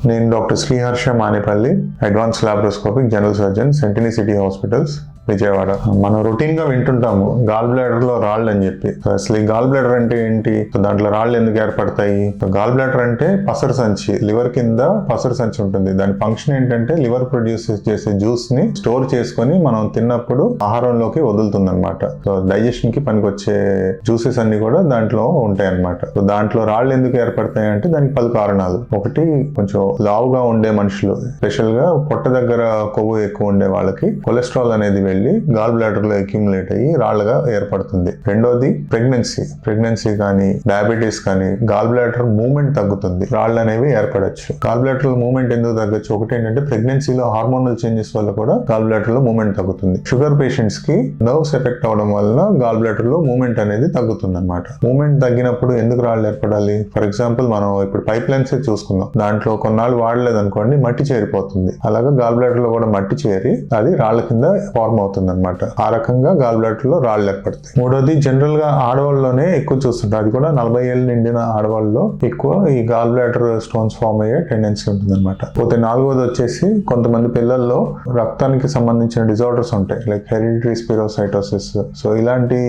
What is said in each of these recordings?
నేను doctor Sriharsha Manepalli, advance laparoscopic general surgeon, Sentini city hospitals, Vijayawada. మనం routine గా వింటుంటాము గాల్ బ్లాడర్ లో రాళ్ళు అని చెప్పి. అసలు ఈ గాల్ బ్లాడర్ అంటే ఏంటి, దాంట్లో రాళ్ళు ఎందుకు ఏర్పడతాయి? గాల్ బ్లాడర్ అంటే పసరు సంచి, లివర్ కింద పసరు సంచి ఉంటుంది. దాని ఫంక్షన్ ఏంటంటే లివర్ ప్రొడ్యూస్ చేసే జ్యూస్ ని స్టోర్ చేసుకొని మనం తిన్నప్పుడు ఆహారంలోకి వదులుతుంది అనమాట. సో డైజెషన్ కి పనికొచ్చే జ్యూసెస్ అన్ని కూడా దాంట్లో ఉంటాయి అనమాట. సో దాంట్లో రాళ్ళు ఎందుకు ఏర్పడతాయి అంటే దానికి పలు కారణాలు. ఒకటి, కొంచెం లావుగా ఉండే మనుషులు, స్పెషల్ గా పొట్ట దగ్గర కొవ్వు ఎక్కువ ఉండే వాళ్ళకి కొలెస్ట్రాల్ అనేది వెళ్ళి గాల్ బ్లాడర్ లో అక్యుములేట్ అయ్యి రాళ్లుగా ఏర్పడుతుంది. రెండోది, ప్రెగ్నెన్సీ కానీ డయాబెటీస్ కానీ గాల్ బ్లాడర్ మూవ్మెంట్ తగ్గుతుంది, రాళ్ళు అనేవి ఏర్పడచ్చు. గాల్ బ్లాడర్ మూవ్మెంట్ ఎందుకు తగ్గచ్చు? ఒకటి ఏంటంటే ప్రెగ్నెన్సీలో హార్మోనల్ చేంజెస్ వల్ల కూడా గాల్ బ్లాడర్ లో మూవ్మెంట్ తగ్గుతుంది. షుగర్ పేషెంట్స్ కి నర్వ్స్ ఎఫెక్ట్ అవడం వల్ల గాల్ బ్లాడర్ లో మూవ్మెంట్ అనేది తగ్గుతుంది అనమాట. మూవ్మెంట్ తగ్గినప్పుడు ఎందుకు రాళ్ళు ఏర్పడాలి? ఫర్ ఎగ్జాంపుల్ మనం ఇప్పుడు పైప్ లైన్స్ చూసుకుందాం, దాంట్లో కొన్నాళ్ళు వాడలేదు అనుకోండి మట్టి చేరిపోతుంది. అలాగే గాల్ బ్లాడర్ లో కూడా మట్టి చేరి అది రాళ్ల కింద ఫార్మ్ అవుతుంది అనమాట. ఆ రకంగా గాల్ బ్లాడర్ లో రాళ్ళు ఏర్పడతాయి. మూడోది, జనరల్ గా ఆడవాళ్ళలోనే ఎక్కువ చూస్తుంటారు, అది కూడా 40 ఏళ్ళు నిండిన ఆడవాళ్ళలో ఎక్కువ ఈ గాల్ బ్లాడర్ స్టోన్స్ ఫామ్ అయ్యే టెండెన్సీ ఉంటుంది అనమాట. పోతే నాలుగోది వచ్చేసి, కొంతమంది పిల్లల్లో రక్తానికి సంబంధించిన డిజార్డర్స్ ఉంటాయి, లైక్ హెరిడిటరీ స్పిరోసైటోసిస్. సో ఇలాంటి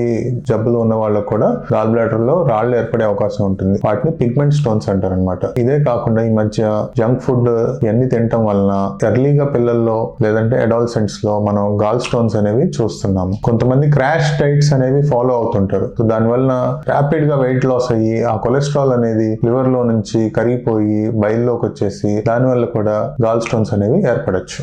జబ్బులు ఉన్న వాళ్ళకు కూడా గాల్ బ్లాడర్ లో రాళ్ళు ఏర్పడే అవకాశం ఉంటుంది. వాటిని పిగ్మెంట్ స్టోన్స్ అంటారు అనమాట. ఇదే కాకుండా ఈ మధ్య జంక్ ఫుడ్ ఇవన్నీ తినటం వలన ఎర్లీగా పిల్లల్లో లేదంటే అడాలసెంట్స్ లో మనం గాల్ స్టోన్స్ అనేవి చూస్తున్నాము. కొంతమంది క్రాష్ డైట్స్ అనేవి ఫాలో అవుతుంటారు. సో దానివల్ల ర్యాపిడ్ గా వెయిట్ లాస్ అయ్యి ఆ కొలెస్ట్రాల్ అనేది లివర్ లో నుంచి కరిగిపోయి బయల్లోకి వచ్చేసి దానివల్ల కూడా గాల్ స్టోన్స్ అనేవి ఏర్పడచ్చు.